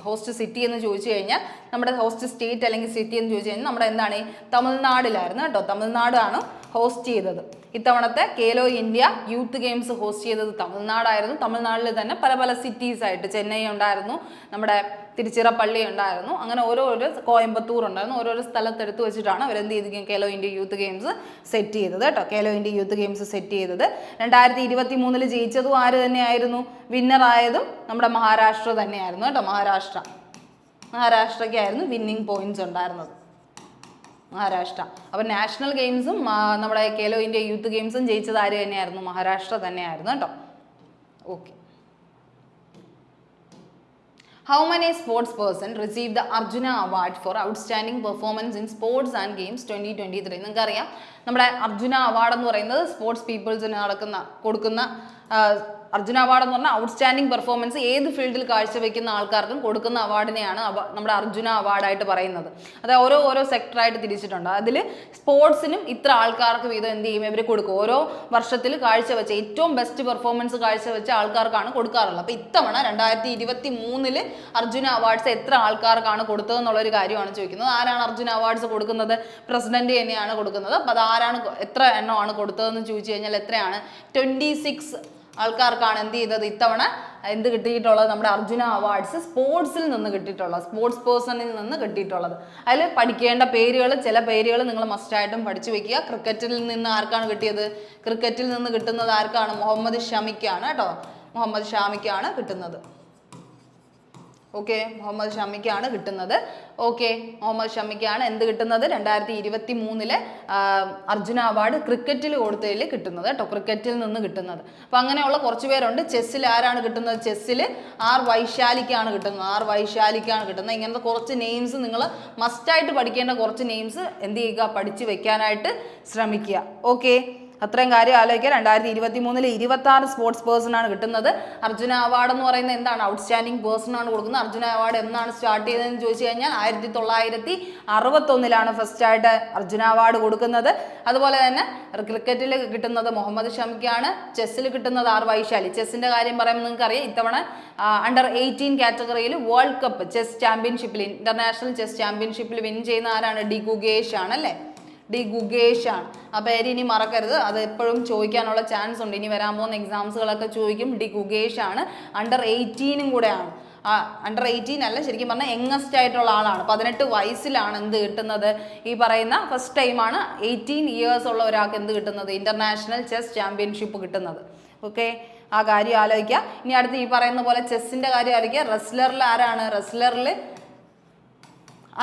ഹോസ്റ്റ് സിറ്റി എന്ന് ചോദിച്ചു കഴിഞ്ഞാൽ നമ്മുടെ ഹോസ്റ്റ് സ്റ്റേറ്റ് അല്ലെങ്കിൽ സിറ്റി എന്ന് ചോദിച്ചു കഴിഞ്ഞാൽ നമ്മുടെ എന്താണ് തമിഴ്നാടിലായിരുന്നു കേട്ടോ. തമിഴ്നാടാണ് ഹോസ്റ്റ് ചെയ്തത്. ഇത്തവണത്തെ Khelo India youth games host ചെയ്തത് തമിഴ്നാടായിരുന്നു. തമിഴ്നാട്ടിൽ തന്നെ പല പല സിറ്റീസ് ആയിട്ട് ചെന്നൈ ഉണ്ടായിരുന്നു, നമ്മുടെ തിരുച്ചിറപ്പള്ളി ഉണ്ടായിരുന്നു, അങ്ങനെ ഓരോരോ കോയമ്പത്തൂർ ഉണ്ടായിരുന്നു. ഓരോരോ സ്ഥലത്തെടുത്ത് വെച്ചിട്ടാണ് അവരെന്ത് ചെയ്തിരിക്കും Khelo India youth games set ചെയ്തത് കേട്ടോ. Khelo India youth games set ചെയ്തത് 2023 ജയിച്ചതും ആര് തന്നെയായിരുന്നു? വിന്നറായതും നമ്മുടെ മഹാരാഷ്ട്ര തന്നെയായിരുന്നു കേട്ടോ. മഹാരാഷ്ട്രയ്ക്കായിരുന്നു വിന്നിങ് പോയിന്റ്സ് ഉണ്ടായിരുന്നത്. മഹാരാഷ്ട്ര. അപ്പം നാഷണൽ ഗെയിംസും നമ്മുടെ ഖേലോ ഇന്ത്യ യൂത്ത് ഗെയിംസും ജയിച്ചത് ആര് തന്നെയായിരുന്നു? മഹാരാഷ്ട്ര തന്നെയായിരുന്നു കേട്ടോ. Okay. How many sports person received the Arjuna Award for outstanding performance in sports and games 2023? നിങ്ങൾക്കറിയാം നമ്മുടെ അർജുന അവാർഡ് എന്ന് പറയുന്നത് സ്പോർട്സ് പീപ്പിൾസിന് കൊടുക്കുന്ന അർജുന അവാർഡ് എന്ന് പറഞ്ഞാൽ ഔട്ട്സ്റ്റാൻഡിംഗ് പെർഫോമൻസ് ഏത് ഫീൽഡിൽ കാഴ്ചവെക്കുന്ന ആൾക്കാർക്കും കൊടുക്കുന്ന അവാർഡിനെയാണ് നമ്മുടെ അർജുന അവാർഡായിട്ട് പറയുന്നത്. അത് ഓരോ സെക്ടറായിട്ട് തിരിച്ചിട്ടുണ്ട്. അതിൽ സ്പോർട്സിനും ഇത്ര ആൾക്കാർക്ക് വീതം എന്ത് ചെയ്യും ഇവർ കൊടുക്കും. ഓരോ വർഷത്തിൽ കാഴ്ചവെച്ച ഏറ്റവും ബെസ്റ്റ് പെർഫോമൻസ് കാഴ്ചവെച്ച ആൾക്കാർക്കാണ് കൊടുക്കാറുള്ളത്. അപ്പോൾ ഇത്തവണ 2023 അർജുന അവാർഡ്സ് എത്ര ആൾക്കാർക്കാണ് കൊടുത്തതെന്നുള്ളൊരു കാര്യമാണ് ചോദിക്കുന്നത്. ആരാണ് അർജുന അവാർഡ്സ് കൊടുക്കുന്നത്? പ്രസിഡന്റ് തന്നെയാണ് കൊടുക്കുന്നത്. അപ്പോൾ അത് ആരാണ് എത്ര എണ്ണമാണ് കൊടുത്തതെന്ന് ചോദിച്ചു കഴിഞ്ഞാൽ എത്രയാണ്? 26 ആൾക്കാർക്കാണ് എന്ത് ചെയ്തത് ഇത്തവണ എന്ത് കിട്ടിയിട്ടുള്ളത്? നമ്മുടെ അർജുന അവാർഡ്സ് സ്പോർട്സിൽ നിന്ന് കിട്ടിയിട്ടുള്ളത്, സ്പോർട്സ് പേഴ്സണിൽ നിന്ന് കിട്ടിയിട്ടുള്ളത്. അതിൽ പഠിക്കേണ്ട പേരുകൾ, ചില പേരുകൾ നിങ്ങൾ മസ്റ്റായിട്ടും പഠിച്ചു വെക്കുക. ക്രിക്കറ്റിൽ നിന്ന് ആർക്കാണ് കിട്ടിയത്? ക്രിക്കറ്റിൽ നിന്ന് കിട്ടുന്നത് ആർക്കാണ്? മുഹമ്മദ് ഷമിക്കാണ് കേട്ടോ. മുഹമ്മദ് ഷമിക്കാണ് കിട്ടുന്നത്. ഓക്കെ, മുഹമ്മദ് ഷമിക്കാണ് കിട്ടുന്നത്. ഓക്കെ, മുഹമ്മദ് ഷമിക്കാണ് എന്ത് കിട്ടുന്നത്? 2023 അർജുന അവാർഡ് ക്രിക്കറ്റിൽ കൊടുത്തതിൽ കിട്ടുന്നത് കേട്ടോ. ക്രിക്കറ്റിൽ നിന്ന് കിട്ടുന്നത്. അപ്പം അങ്ങനെയുള്ള കുറച്ച് പേരുണ്ട്. ചെസ്സിൽ ആരാണ് കിട്ടുന്നത്? ചെസ്സിൽ ആർ വൈശാലിക്കാണ് കിട്ടുന്നത്. ഇങ്ങനത്തെ കുറച്ച് നെയിംസ് നിങ്ങൾ മസ്റ്റായിട്ട് പഠിക്കേണ്ട കുറച്ച് നെയിംസ് എന്ത് ചെയ്യുക? പഠിച്ചു വെക്കാനായിട്ട് ശ്രമിക്കുക. ഓക്കെ, അത്രയും കാര്യം ആലോചിക്കുക. 2023 26 സ്പോർട്സ് പേഴ്സൺ ആണ് കിട്ടുന്നത്. അർജുന അവാർഡ് എന്ന് പറയുന്നത് എന്താണ്? ഔട്ട്സ്റ്റാൻഡിംഗ് പേഴ്സൺ ആണ് കൊടുക്കുന്നത്. അർജുന അവാർഡ് എന്നാണ് സ്റ്റാർട്ട് ചെയ്തതെന്ന് ചോദിച്ചു കഴിഞ്ഞാൽ 1961 ഫസ്റ്റ് ആയിട്ട് അർജുന അവാർഡ് കൊടുക്കുന്നത്. അതുപോലെ തന്നെ ക്രിക്കറ്റിൽ കിട്ടുന്നത് മുഹമ്മദ് ഷമിക്കാണ്. ചെസ്സിൽ കിട്ടുന്നത് ആർ വൈശാലി. ചെസ്സിന്റെ കാര്യം പറയുമ്പോൾ നിങ്ങൾക്ക് അറിയാം ഇത്തവണ അണ്ടർ 18 കാറ്റഗറിയിൽ വേൾഡ് കപ്പ് ചെസ് ചാമ്പ്യൻഷിപ്പിൽ ഇന്റർനാഷണൽ ചെസ് ചാമ്പ്യൻഷിപ്പിൽ വിൻ ചെയ്യുന്ന ആരാണ്? ഡി ഗുഗേഷ് ആണ് അല്ലേ. ഡി ഗുഗേഷ് ആണ്. ആ പേര് ഇനി മറക്കരുത്, അത് എപ്പോഴും ചോദിക്കാനുള്ള ചാൻസ് ഉണ്ട്. ഇനി വരാൻ പോകുന്ന എക്സാംസുകളൊക്കെ ചോദിക്കും. ഡി ഗുഗേഷ് ആണ്. അണ്ടർ 18 കൂടെയാണ്. അണ്ടർ 18 അല്ല, ശരിക്കും പറഞ്ഞാൽ യങ്ങസ്റ്റ് ആയിട്ടുള്ള ആളാണ്. 18 വയസ്സിലാണ് എന്ത് കിട്ടുന്നത്? ഈ പറയുന്ന ഫസ്റ്റ് ടൈമാണ് 18 ഇയേഴ്സ് ഉള്ള ഒരാൾക്ക് എന്ത് കിട്ടുന്നത്? ഇന്റർനാഷണൽ ചെസ് ചാമ്പ്യൻഷിപ്പ് കിട്ടുന്നത്. ഓക്കെ, ആ കാര്യം ആലോചിക്കുക. ഇനി അടുത്ത് ഈ പറയുന്ന പോലെ ചെസ്സിന്റെ കാര്യം ആലോചിക്കുക. റെസ്ലറിൽ ആരാണ്? റെസ്ലറിൽ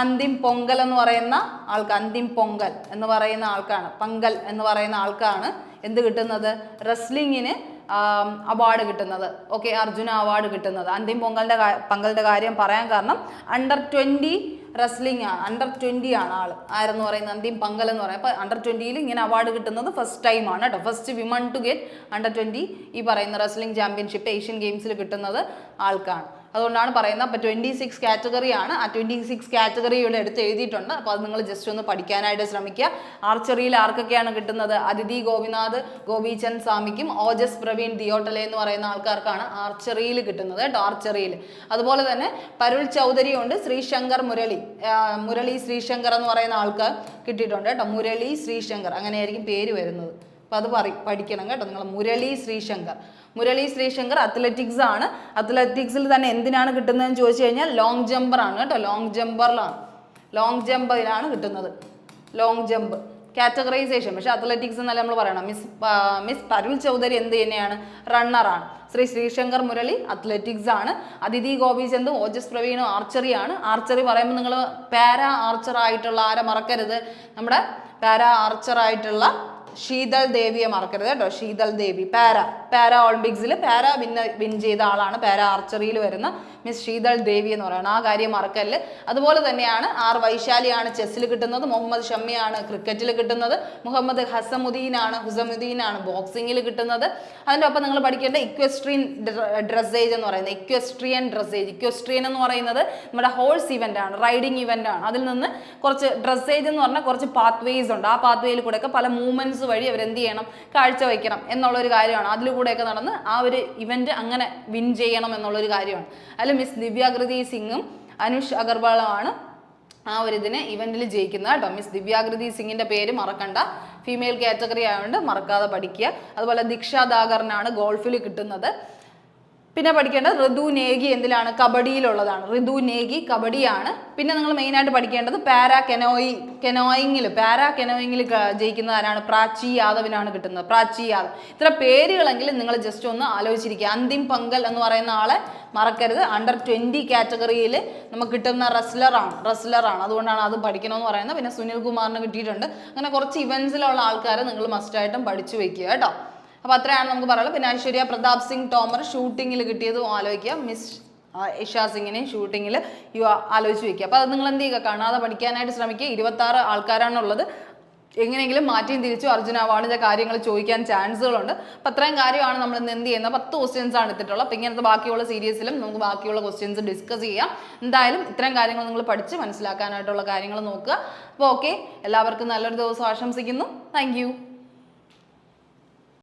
അന്തിം പൊങ്കൽ എന്ന് പറയുന്ന ആൾക്ക്, അന്തിം പൊങ്കൽ എന്ന് പറയുന്ന ആൾക്കാണ്, പങ്കൽ എന്ന് പറയുന്ന ആൾക്കാണ് എന്ത് കിട്ടുന്നത്? റെസ്ലിങ്ങിന് അവാർഡ് കിട്ടുന്നത്. ഓക്കെ, അർജുന അവാർഡ് കിട്ടുന്നത്. അന്തിം പങ്കലിന്റെ കാര്യം പറയാൻ കാരണം അണ്ടർ 20 റെസ്ലിംഗ് ആണ്. അണ്ടർ 20 ആണ് ആള്. ആരെന്ന് പറയുന്നത്? അന്തിം പങ്കൽ എന്ന് പറയുന്നത്. അപ്പോൾ അണ്ടർ 20 ഇങ്ങനെ അവാർഡ് കിട്ടുന്നത് ഫസ്റ്റ് ടൈമാണ് കേട്ടോ. First women to get under 20 ഈ പറയുന്ന റെസ്ലിംഗ് ചാമ്പ്യൻഷിപ്പ് ഏഷ്യൻ ഗെയിംസിൽ കിട്ടുന്നത് ആൾക്കാണ്. അതുകൊണ്ടാണ് പറയുന്നത്. അപ്പോൾ 26 കാറ്റഗറിയാണ്. ആ 26 കാറ്റഗറി ഇവിടെ എടുത്ത് എഴുതിയിട്ടുണ്ട്. അപ്പോൾ അത് നിങ്ങൾ ജസ്റ്റ് ഒന്ന് പഠിക്കാനായിട്ട് ശ്രമിക്കുക. ആർച്ചറിയിൽ ആർക്കൊക്കെയാണ് കിട്ടുന്നത്? അതിഥി ഗോപിനാഥ്, ഗോപിചന്ദ് സ്വാമിക്കും ഓജസ് പ്രവീൺ ദിയോട്ടലെ എന്ന് പറയുന്ന ആൾക്കാർക്കാണ് ആർച്ചറിയിൽ കിട്ടുന്നത് കേട്ടോ. ആർച്ചറിയിൽ അതുപോലെ തന്നെ പരുൾ ചൗധരി ഉണ്ട്. ശ്രീശങ്കർ മുരളി ശ്രീശങ്കർ എന്ന് പറയുന്ന ആൾക്ക് കിട്ടിയിട്ടുണ്ട് കേട്ടോ. മുരളി ശ്രീശങ്കർ അങ്ങനെയായിരിക്കും പേര് വരുന്നത്. അപ്പോൾ അത് പഠിക്കണം കേട്ടോ നിങ്ങൾ. മുരളി ശ്രീശങ്കർ അത്ലറ്റിക്സ് ആണ്. അത്ലറ്റിക്സിൽ തന്നെ എന്തിനാണ് കിട്ടുന്നതെന്ന് ചോദിച്ചു കഴിഞ്ഞാൽ ലോങ് ജമ്പറാണ് കേട്ടോ. ലോങ് ജമ്പിലാണ് കിട്ടുന്നത്. Long jump categorisation. പക്ഷെ അത്ലറ്റിക്സ് എന്നല്ല നമ്മൾ പറയണം. മിസ് പരുൾ ചൗധരി എന്ത് തന്നെയാണ്? റണ്ണറാണ്. ശ്രീശങ്കർ മുരളി അത്ലറ്റിക്സ് ആണ്. അതിഥി ഗോപിചന്ദ് ഓജസ് പ്രവീൺ ആർച്ചറിയാണ്. ആർച്ചറി പറയുമ്പോൾ നിങ്ങൾ പാരാ ആർച്ചർ ആയിട്ടുള്ള ആരെ മറക്കരുത്? നമ്മുടെ പാരാ ആർച്ചർ ആയിട്ടുള്ള ശീതൾ ദേവിയെ മറക്കരുത് കേട്ടോ. ശീതൾ ദേവി പാരാ ഒളിമ്പിക്സിൽ വിൻ ചെയ്ത ആളാണ്. പാരാ ആർച്ചറിയിൽ വരുന്ന മിസ് ശീതൾ ദേവി എന്ന് പറയുന്നത്. ആ കാര്യം മറക്കല്ല്. അതുപോലെ തന്നെയാണ് ആർ വൈശാലിയാണ് ചെസ്സിൽ കിട്ടുന്നത്. മുഹമ്മദ് ഷമിയാണ് ക്രിക്കറ്റിൽ കിട്ടുന്നത്. മുഹമ്മദ് ഹുസമുദ്ദീനാണ് ബോക്സിങ്ങിൽ കിട്ടുന്നത്. അതിൻ്റെ ഒപ്പം നിങ്ങൾ പഠിക്കേണ്ട ഇക്വസ്ട്രിയൻ ഡ്രസ്സേജ് എന്ന് പറയുന്നത്. ഇക്വസ്ട്രിയൻ എന്ന് പറയുന്നത് നമ്മുടെ ഹോഴ്സ് ഇവന്റ് ആണ്, റൈഡിങ് ഇവന്റ് ആണ്. അതിൽ നിന്ന് കുറച്ച് ഡ്രസ്സേജ് എന്ന് പറഞ്ഞാൽ കുറച്ച് പാത്വേസ് വേസ് ഉണ്ട്. ആ പാത്ത് വേയിൽ കൂടെയൊക്കെ പല മൂവ്മെന്റ്സ് വഴി അവർ എന്ത് ചെയ്യണം, കാഴ്ചവെക്കണം എന്നുള്ളൊരു കാര്യമാണ്. അതിലൂടെയൊക്കെ നടന്ന് ആ ഒരു ഇവന്റ് അങ്ങനെ വിൻ ചെയ്യണം എന്നുള്ളൊരു കാര്യമാണ്. അതിൽ മിസ് ദിവ്യാകൃതി സിംഗും അനുഷ് അഗർവാളുമാണ് ആ ഒരു ഇതിന് ഇവന്റിൽ ജയിക്കുന്നത് കേട്ടോ. മിസ് ദിവ്യാകൃതി സിംഗിന്റെ പേര് മറക്കണ്ട, ഫീമെയിൽ കാറ്റഗറി ആയതുകൊണ്ട് മറക്കാതെ പഠിക്കുക. അതുപോലെ ദീക്ഷ ദാഗറിനാണ് ഗോൾഫിൽ കിട്ടുന്നത്. പിന്നെ പഠിക്കേണ്ടത് ഋതു നേഗി എന്തിലാണ്, കബഡിയിലുള്ളതാണ്. ഋതു നേഗി കബഡിയാണ്. പിന്നെ നിങ്ങൾ മെയിനായിട്ട് പഠിക്കേണ്ടത് പാരാ കെനോയിങ്ങിൽ ജയിക്കുന്ന ആരാണ്, പ്രാച്ചി യാദവിനാണ് കിട്ടുന്നത്. പ്രാച്ചി യാദവ്. ഇത്ര പേരുകളെങ്കിലും നിങ്ങൾ ജസ്റ്റ് ഒന്ന് ആലോചിച്ചിരിക്കുക. അന്തിം പങ്കൽ എന്ന് പറയുന്ന ആളെ മറക്കരുത്. അണ്ടർ 20 കാറ്റഗറിയിൽ നമുക്ക് കിട്ടുന്ന റെസ്ലറാണ്. അതുകൊണ്ടാണ് അത് പഠിക്കണമെന്ന് പറയുന്നത്. പിന്നെ സുനിൽ കുമാറിന് കിട്ടിയിട്ടുണ്ട്. അങ്ങനെ കുറച്ച് ഇവന്റ്സിലുള്ള ആൾക്കാരെ നിങ്ങൾ മസ്റ്റായിട്ടും പഠിച്ചു വെക്കുക കേട്ടോ. അപ്പോൾ അത്രയാണ് നമുക്ക് പറയുള്ളത്. പിന്നെ ഐശ്വര്യ പ്രതാപ് സിംഗ് ടോമർ ഷൂട്ടിങ്ങിൽ കിട്ടിയതും ആലോചിക്കുക. മിസ് ഇഷ സിംഗിനെ ഷൂട്ടിങ്ങിൽ ആലോചിച്ച് വയ്ക്കുക. അപ്പോൾ അത് നിങ്ങൾ എന്ത് ചെയ്യുക, കാണാതെ പഠിക്കാനായിട്ട് ശ്രമിക്കുക. 26 ആൾക്കാരാണുള്ളത്. എങ്ങനെയെങ്കിലും മാറ്റിയും തിരിച്ചും അർജുന അവാർഡിൻ്റെ കാര്യങ്ങൾ ചോദിക്കാൻ ചാൻസുകളുണ്ട്. അപ്പോൾ അത്രയും കാര്യമാണ് നമ്മൾ ഇന്ന് എന്ത് ചെയ്യുന്നത്. 10 ക്വസ്റ്റ്യൻസ് ആണ് എടുത്തിട്ടുള്ളത്. അപ്പോൾ ഇങ്ങനത്തെ ബാക്കിയുള്ള സീരീസിലും നമുക്ക് ബാക്കിയുള്ള ക്വസ്റ്റ്യൻസ് ഡിസ്കസ് ചെയ്യാം. എന്തായാലും ഇത്രയും കാര്യങ്ങൾ നിങ്ങൾ പഠിച്ച് മനസ്സിലാക്കാനായിട്ടുള്ള കാര്യങ്ങൾ നോക്കുക. അപ്പോൾ ഓക്കെ, എല്ലാവർക്കും നല്ലൊരു ദിവസം ആശംസിക്കുന്നു. താങ്ക്